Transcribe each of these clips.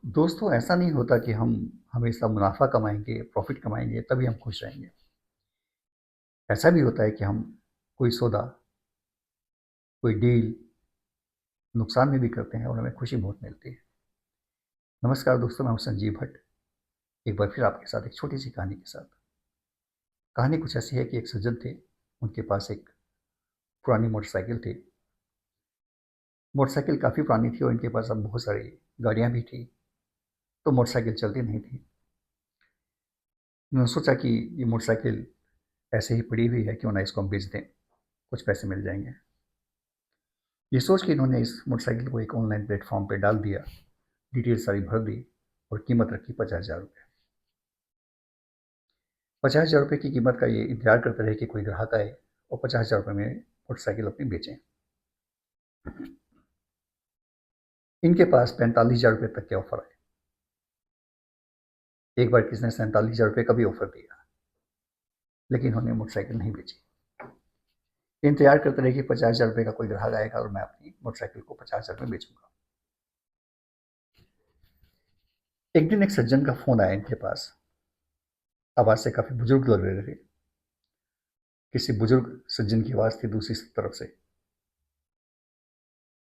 दोस्तों, ऐसा नहीं होता कि हम हमेशा मुनाफ़ा कमाएँगे, प्रॉफ़िट कमाएँगे तभी हम खुश रहेंगे। ऐसा भी होता है कि हम कोई सौदा, कोई डील नुकसान में भी करते हैं और हमें खुशी बहुत मिलती है। नमस्कार दोस्तों, मैं हूँ संजीव भट्ट, एक बार फिर आपके साथ एक छोटी-सी कहानी के साथ। कहानी कुछ ऐसी है कि एक सज्जन थे, उनके पास एक पुरानी मोटरसाइकिल थी। मोटरसाइकिल काफ़ी पुरानी थी और इनके पास अब बहुत सारी गाड़ियाँ भी थी, तो मोटरसाइकिल चलती नहीं थी। उन्होंने सोचा कि ये मोटरसाइकिल ऐसे ही पड़ी हुई है, क्यों ना इसको हम बेच दें, कुछ पैसे मिल जाएँगे। ये सोच के इन्होंने इस मोटरसाइकिल को एक ऑनलाइन प्लेटफ़ॉर्म पे डाल दिया, डिटेल सारी भर दी और कीमत रखी ₹50,000। ₹50,000 की कीमत का ये इंतज़ार करते रहे कि कोई ग्राहक आए और ₹50,000 में मोटरसाइकिल अपनी बेचें। इनके पास ₹45,000 तक के ऑफ़र आए। एक बार किसी ने ₹47,000 का भी ऑफ़र दिया, लेकिन इन्होंने मोटरसाइकिल नहीं बेची। इंतज़ार करते रहे कि ₹50,000 का कोई ग्राहक आएगा और मैं अपनी मोटरसाइकिल को 50,000 में बेचूँगा। एक दिन एक सज्जन का फ़ोन आया इनके पास। आवाज़ से काफ़ी बुज़ुर्ग लग रहे थे। किसी बुज़ुर्ग सज्जन की आवाज़ थी दूसरी तरफ से।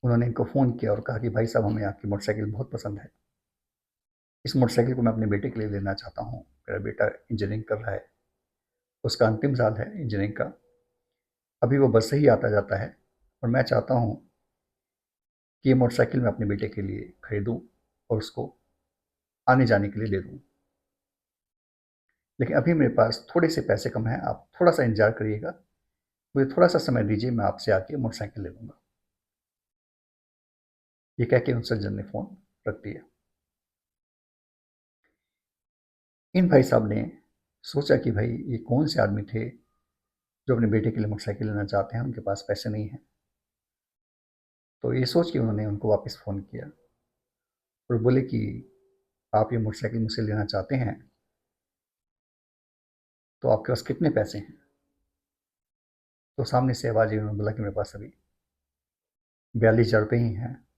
उन्होंने इनको फ़ोन किया और कहा कि भाई साहब, हमें आपकी मोटरसाइकिल बहुत पसंद है। इस मोटरसाइकिल को मैं अपने बेटे के लिए लेना चाहता हूँ। मेरा बेटा इंजीनियरिंग कर रहा है, उसका अंतिम साल है इंजीनियरिंग का। अभी वो बस से ही आता जाता है और मैं चाहता हूँ कि ये मोटरसाइकिल मैं अपने बेटे के लिए खरीदूँ और उसको आने-जाने के लिए दे दूँ। लेकिन अभी मेरे पास थोड़े से पैसे कम हैं, आप थोड़ा-सा इंतज़ार करिएगा, मुझे थोड़ा-सा समय दीजिए, मैं आपसे आके मोटरसाइकिल ले लूँगा। ये कह के उन सज्जन ने फ़ोन रख दिया। इन भाई साहब ने सोचा कि भाई ये कौन से आदमी थे जो अपने बेटे के लिए मोटरसाइकिल लेना चाहते हैं, उनके पास पैसे नहीं हैं। तो ये सोच के उन्होंने उनको वापस फ़ोन किया और बोले कि आप ये मोटरसाइकिल मुझसे लेना चाहते हैं, तो आपके पास कितने पैसे हैं? तो सामने से आवाज़ आई, उन्होंने बोला कि मेरे पास अभी ₹42,000 ही हैं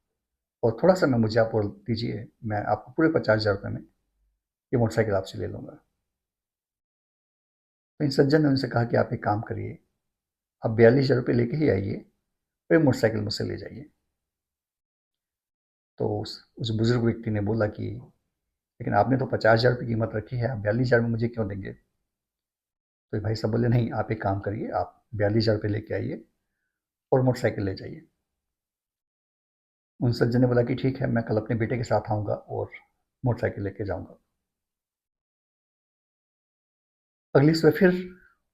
और थोड़ा समय मुझे आप और दीजिए, मैं आपको पूरे ₹50,000 में ये मोटरसाइकिल आपसे ले लूँगा। तो इन सज्जन ने उनसे कहा कि आप एक काम करिए, आप ₹42,000 लेके ही आइए और ये मोटरसाइकिल मुझसे ले जाइए। तो उस बुज़ुर्ग व्यक्ति ने बोला कि लेकिन आपने तो ₹50,000 की कीमत रखी है, आप 42,000 में मुझे क्यों देंगे? तो ये भाई साहब बोले, नहीं, आप एक काम करिए, आप ₹42,000 लेके आइए और मोटरसाइकिल ले जाइए। उन सज्जन ने बोला कि ठीक है, मैं कल अपने बेटे के साथ आऊँगा और मोटरसाइकिल लेके जाऊँगा। अगली सुबह फिर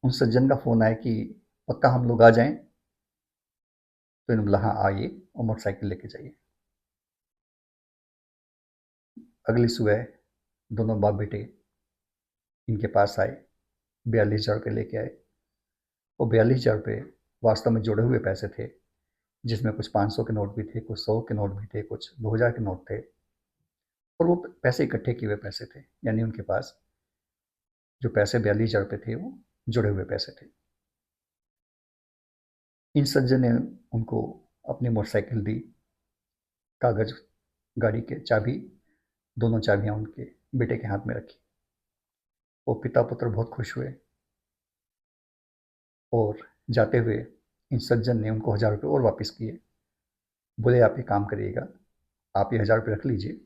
उन सज्जन का फ़ोन आया कि पक्का हम लोग आ जाएँ? तो इन्होंने बोला, हाँ, आइए और मोटरसाइकिल लेके जाइए। अगली सुबह दोनों बाप-बेटे इनके पास आए, ₹42,000 लेके आए और ₹42,000 वास्तव में जोड़े हुए पैसे थे, जिसमें कुछ 500 के नोट भी थे, कुछ 100 के नोट भी थे, कुछ 2,000 के नोट थे और वो पैसे इकट्ठे किए हुए पैसे थे। यानी उनके पास जो पैसे ₹42,000 थे, वो जुड़े हुए पैसे थे। इन सज्जन ने उनको अपनी मोटरसाइकिल दी, कागज़, गाड़ी के चाबी, दोनों चाबियाँ उनके बेटे के हाथ में रखी। वो पिता-पुत्र बहुत खुश हुए और जाते हुए इन सज्जन ने उनको ₹1000 और वापस किए। बोले, आप एक काम करिएगा, आप ये ₹1000 रख लीजिए,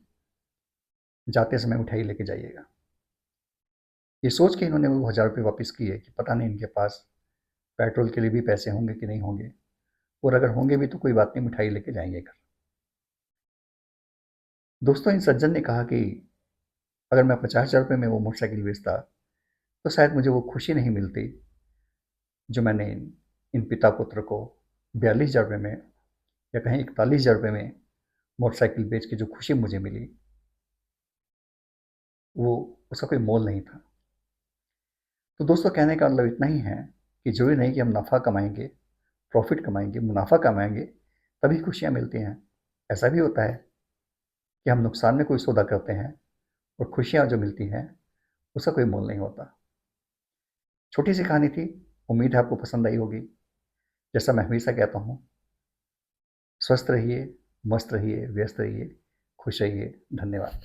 जाते समय मिठाई लेके जाइएगा। ये सोच के इन्होंने वो ₹1000 वापस किए कि पता नहीं इनके पास पेट्रोल के लिए भी पैसे होंगे कि नहीं होंगे, और अगर होंगे भी तो कोई बात नहीं, मिठाई लेके जाएँगे घर। दोस्तों, इन सज्जन ने कहा कि अगर मैं ₹50,000 में वो मोटरसाइकिल बेचता, तो शायद मुझे वो खुशी नहीं मिलती, जो मैंने इन पिता-पुत्र को ₹42,000 में या कहें ₹41,000 में मोटरसाइकिल बेच के जो खुशी मुझे मिली, वो उसका कोई मोल नहीं था। तो दोस्तों, कहने का मतलब इतना ही है कि ज़रूरी नहीं कि हम नफ़ा कमाएँगे, प्रॉफ़िट कमाएँगे, मुनाफ़ा कमाएँगे, तभी खुशियाँ मिलती हैं। ऐसा भी होता है कि हम नुकसान में कोई सौदा करते हैं और खुशियाँ जो मिलती हैं, उसका कोई मोल नहीं होता। छोटी-सी कहानी थी, उम्मीद है आपको पसंद आई होगी। जैसा मैं हमेशा कहता हूँ, स्वस्थ रहिए, मस्त रहिए, व्यस्त रहिए, खुश रहिए। धन्यवाद।